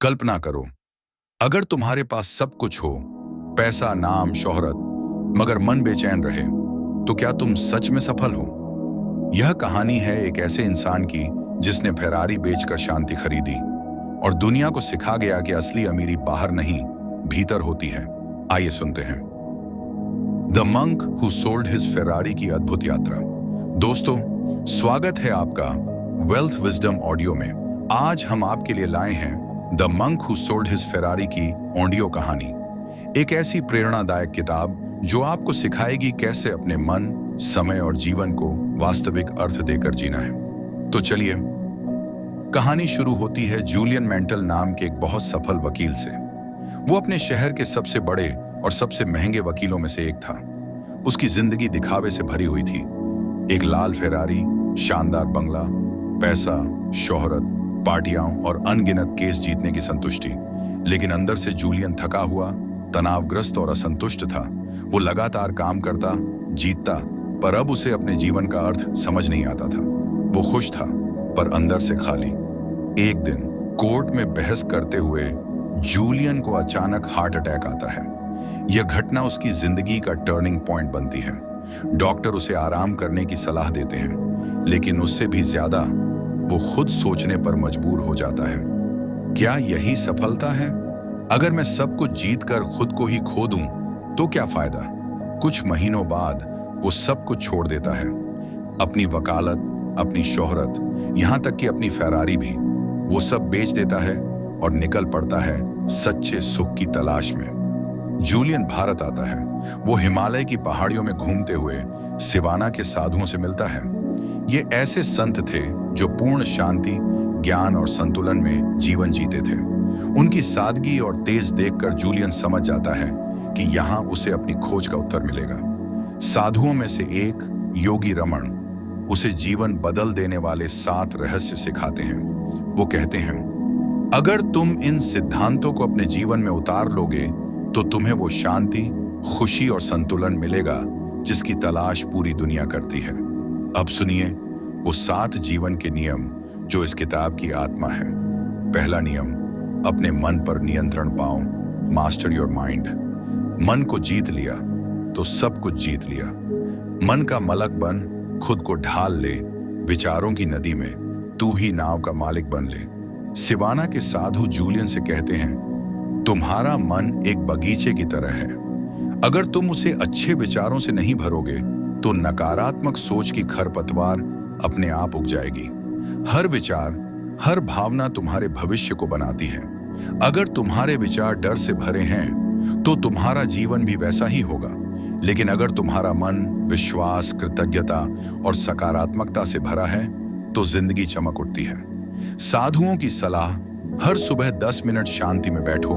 कल्पना करो, अगर तुम्हारे पास सब कुछ हो, पैसा, नाम, शोहरत, मगर मन बेचैन रहे, तो क्या तुम सच में सफल हो? यह कहानी है एक ऐसे इंसान की जिसने फेरारी बेचकर शांति खरीदी और दुनिया को सिखा गया कि असली अमीरी बाहर नहीं, भीतर होती है। आइए सुनते हैं the monk who sold his Ferrari की अद्भुत यात्रा। दोस्तों, स्वागत है आपका वेल्थ विजडम ऑडियो में। आज हम आपके लिए लाए हैं the monk who sold his Ferrari की ऑडियो कहानी, एक ऐसी प्रेरणादायक किताब जो आपको सिखाएगी कैसे अपने मन, समय और जीवन को वास्तविक अर्थ देकर जीना है। तो चलिए, कहानी शुरू होती है जूलियन मेंटल नाम के एक बहुत सफल वकील से। वो अपने शहर के सबसे बड़े और सबसे महंगे वकीलों में से एक था। उसकी जिंदगी दिखावे से भरी हुई थी। एक लाल फेरारी, शानदार बंगला, पैसा, शोहरत, पार्टियां और अनगिनत केस जीतने की संतुष्टि। लेकिन अंदर से जूलियन थका हुआ, तनावग्रस्त और असंतुष्ट था। वो लगातार काम करता, जीतता, पर अब उसे अपने जीवन का अर्थ समझ नहीं आता था। वो खुश था, पर अंदर से खाली। एक दिन कोर्ट में बहस करते हुए जूलियन को अचानक हार्ट अटैक आता है। यह घटना उसकी जिंदगी का टर्निंग पॉइंट बनती है। डॉक्टर उसे आराम करने की सलाह देते हैं, लेकिन उससे भी ज्यादा वो खुद सोचने पर मजबूर हो जाता है। क्या यही सफलता है? अगर मैं सब कुछ जीत कर खुद को ही खो दूं, तो क्या फायदा? कुछ महीनों बाद वो सब कुछ छोड़ देता है। अपनी वकालत, अपनी शोहरत, यहां तक कि अपनी फेरारी भी। वो सब बेच देता है और निकल पड़ता है सच्चे सुख की तलाश में। जूलियन भारत आता है। वो हिमालय की पहाड़ियों में घूमते हुए सिवाना के साधुओं से मिलता है। ये ऐसे संत थे जो पूर्ण शांति, ज्ञान और संतुलन में जीवन जीते थे। उनकी सादगी और तेज देखकर जूलियन समझ जाता है कि यहाँ उसे अपनी खोज का उत्तर मिलेगा। साधुओं में से एक, योगी रमन, उसे जीवन बदल देने वाले 7 रहस्य सिखाते हैं। वो कहते हैं, अगर तुम इन सिद्धांतों को अपने जीवन में उतार लोगे तो तुम्हें वो शांति, खुशी और संतुलन मिलेगा जिसकी तलाश पूरी दुनिया करती है। अब सुनिए वो 7 जीवन के नियम जो इस किताब की आत्मा है। पहला नियम, अपने मन पर नियंत्रण पाओ। Master your mind. मन को जीत लिया तो सब कुछ जीत लिया। मन का मलक बन, खुद को ढाल ले। विचारों की नदी में तू ही नाव का मालिक बन ले। सिवाना के साधु जूलियन से कहते हैं, तुम्हारा मन एक बगीचे की तरह है। अगर तुम उसे अच्छे विचारों से नहीं भरोगे तो नकारात्मक सोच की खरपतवार अपने आप उग जाएगी। हर विचार, हर भावना तुम्हारे भविष्य को बनाती है। अगर तुम्हारे विचार डर से भरे हैं तो तुम्हारा जीवन भी वैसा ही होगा। लेकिन अगर तुम्हारा मन विश्वास, कृतज्ञता और सकारात्मकता से भरा है तो जिंदगी चमक उठती है। साधुओं की सलाह, हर सुबह 10 मिनट शांति में बैठो,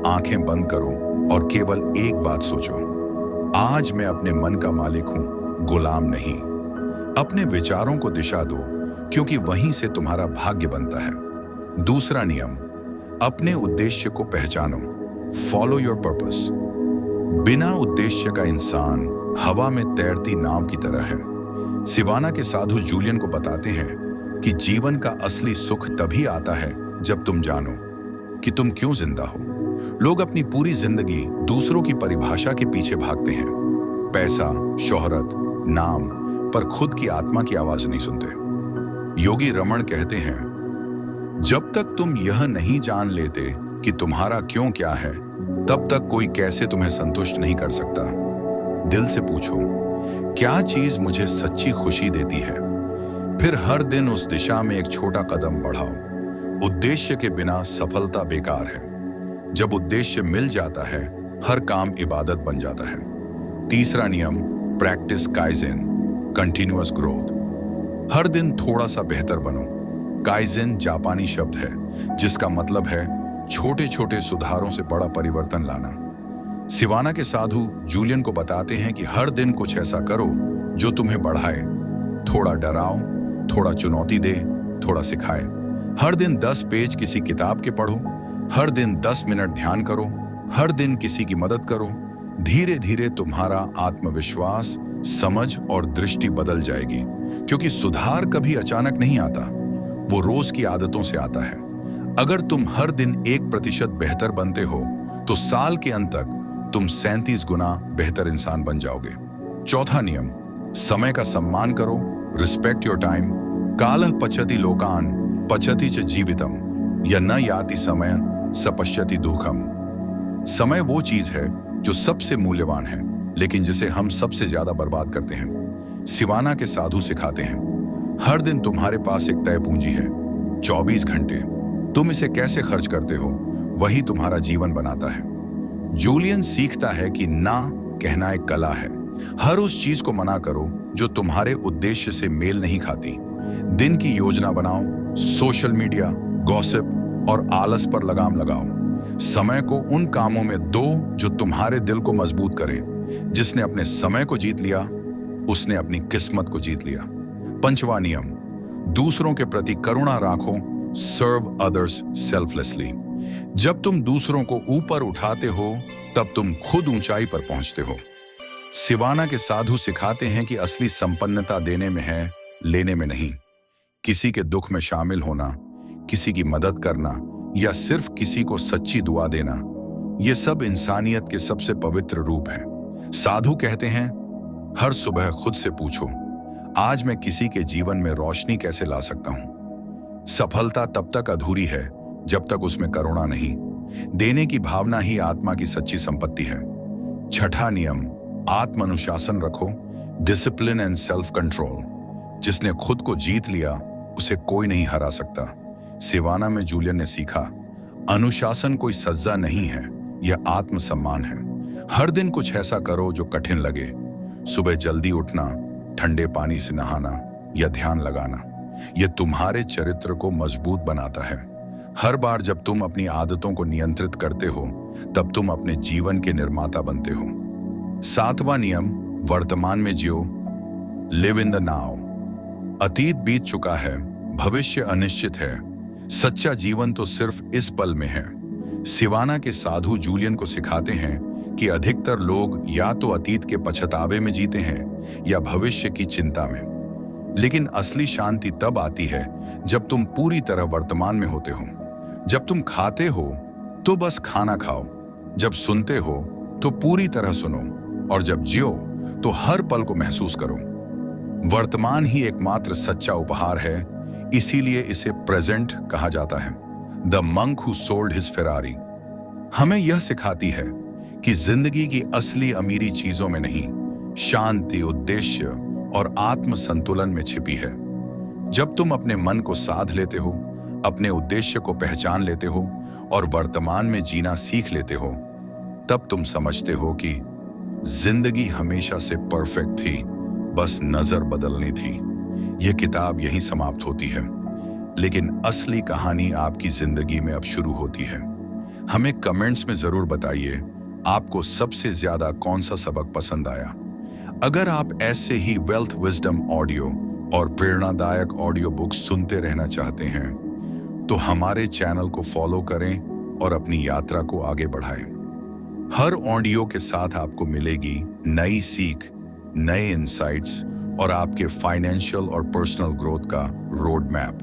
आंखें बंद करो और केवल एक बात सोचो, आज मैं अपने मन का मालिक हूं, गुलाम नहीं। अपने विचारों को दिशा दो, क्योंकि वहीं से तुम्हारा भाग्य बनता है। दूसरा नियम, अपने उद्देश्य को पहचानो। Follow your purpose. बिना उद्देश्य का इंसान हवा में तैरती नाव की तरह है। सिवाना के साधु जूलियन को बताते हैं कि जीवन का असली सुख तभी आता है जब तुम जानो कि तुम क्यों जिंदा हो। लोग अपनी पूरी जिंदगी दूसरों की परिभाषा के पीछे भागते हैं, पैसा, शोहरत, नाम, पर खुद की आत्मा की आवाज नहीं सुनते। योगी रमन कहते हैं, जब तक तुम यह नहीं जान लेते कि तुम्हारा क्यों क्या है, तब तक कोई कैसे तुम्हें संतुष्ट नहीं कर सकता। दिल से पूछो, क्या चीज मुझे सच्ची खुशी देती है? फिर हर दिन उस दिशा में एक छोटा कदम बढ़ाओ। उद्देश्य के बिना सफलता बेकार है। जब उद्देश्य मिल जाता है, हर काम इबादत बन जाता है। तीसरा नियम, प्रैक्टिस काइजेन, कंटिन्यूअस ग्रोथ। हर दिन थोड़ा सा बेहतर बनो। काइजेन जापानी शब्द है जिसका मतलब है छोटे छोटे सुधारों से बड़ा परिवर्तन लाना। सिवाना के साधु जूलियन को बताते हैं कि हर दिन कुछ ऐसा करो जो तुम्हें बढ़ाए, थोड़ा डराओ, थोड़ा चुनौती दे, थोड़ा सिखाए। हर दिन 10 पेज किसी किताब के पढ़ो, हर दिन 10 मिनट ध्यान करो, हर दिन किसी की मदद करो। धीरे धीरे तुम्हारा आत्मविश्वास, समझ और दृष्टि बदल जाएगी, क्योंकि सुधार कभी अचानक नहीं आता, वो रोज की आदतों से आता है। अगर तुम हर दिन 1% बेहतर बनते हो तो साल के अंत तक तुम 37 गुना बेहतर इंसान बन जाओगे। चौथा नियम, समय का सम्मान करो। Respect your time. कालः पचति लोकान पचति च जीवितम या न याति समय स पश्यति दुःखम। समय वो चीज है जो सबसे मूल्यवान है, लेकिन जिसे हम सबसे ज्यादा बर्बाद करते हैं। सिवाना के साधु सिखाते हैं, हर दिन तुम्हारे पास एक तय पूंजी है, 24 घंटे। तुम इसे कैसे खर्च करते हो वही तुम्हारा जीवन बनाता है। जूलियन सीखता है कि ना कहना एक कला है। हर उस चीज को मना करो जो तुम्हारे उद्देश्य से मेल नहीं खाती। दिन की योजना बनाओ, सोशल मीडिया, गॉसिप और आलस पर लगाम लगाओ। समय को उन कामों में दो जो तुम्हारे दिल को मजबूत करें। जिसने अपने समय को जीत लिया, उसने अपनी किस्मत को जीत लिया। पंचवां नियम, दूसरों के प्रति करुणा राखो। Serve others selflessly. जब तुम दूसरों को ऊपर उठाते हो तब तुम खुद ऊंचाई पर पहुंचते हो। सिवाना के साधु सिखाते हैं कि असली संपन्नता देने में है, लेने में नहीं। किसी के दुख में शामिल होना, किसी की मदद करना या सिर्फ किसी को सच्ची दुआ देना, ये सब इंसानियत के सबसे पवित्र रूप हैं। साधु कहते हैं, हर सुबह खुद से पूछो, आज मैं किसी के जीवन में रोशनी कैसे ला सकता हूं। सफलता तब तक अधूरी है जब तक उसमें करुणा नहीं। देने की भावना ही आत्मा की सच्ची संपत्ति है। छठा नियम, आत्म अनुशासन रखो। Discipline and self control. जिसने खुद को जीत लिया उसे कोई नहीं हरा सकता। सिवाना में जूलियन ने सीखा, अनुशासन कोई सज्जा नहीं है, यह आत्मसम्मान है। हर दिन कुछ ऐसा करो जो कठिन लगे। सुबह जल्दी उठना, ठंडे पानी से नहाना या ध्यान लगाना, यह तुम्हारे चरित्र को मजबूत बनाता है। हर बार जब तुम अपनी आदतों को नियंत्रित करते हो तब तुम अपने जीवन के निर्माता बनते हो। सातवां नियम, वर्तमान में जियो। Live in the now. अतीत बीत चुका है, भविष्य अनिश्चित है। सच्चा जीवन तो सिर्फ इस पल में है। सिवाना के साधु जूलियन को सिखाते हैं कि अधिकतर लोग या तो अतीत के पछतावे में जीते हैं या भविष्य की चिंता में। लेकिन असली शांति तब आती है जब तुम पूरी तरह वर्तमान में होते हो। जब तुम खाते हो तो बस खाना खाओ, जब सुनते हो तो पूरी तरह सुनो, और जब जियो तो हर पल को महसूस करो। वर्तमान ही एकमात्र सच्चा उपहार है, इसीलिए इसे प्रेजेंट कहा जाता है। The monk who sold his Ferrari हमें यह सिखाती है कि जिंदगी की असली अमीरी चीजों में नहीं, शांति, उद्देश्य और आत्म संतुलन में छिपी है। जब तुम अपने मन को साध लेते हो, अपने उद्देश्य को पहचान लेते हो और वर्तमान में जीना सीख लेते हो, तब तुम समझते हो कि जिंदगी हमेशा से परफेक्ट थी, बस नजर बदलनी थी। यह किताब यहीं समाप्त होती है, लेकिन असली कहानी आपकी जिंदगी में अब शुरू होती है। हमें कमेंट्स में जरूर बताइए आपको सबसे ज्यादा कौन सा सबक पसंद आया। अगर आप ऐसे ही वेल्थ विजडम ऑडियो और प्रेरणादायक ऑडियो बुक्स सुनते रहना चाहते हैं तो हमारे चैनल को फॉलो करें और अपनी यात्रा को आगे बढ़ाएं। हर ऑडियो के साथ आपको मिलेगी नई सीख, नए इंसाइट्स और आपके फाइनेंशियल और पर्सनल ग्रोथ का रोड मैप।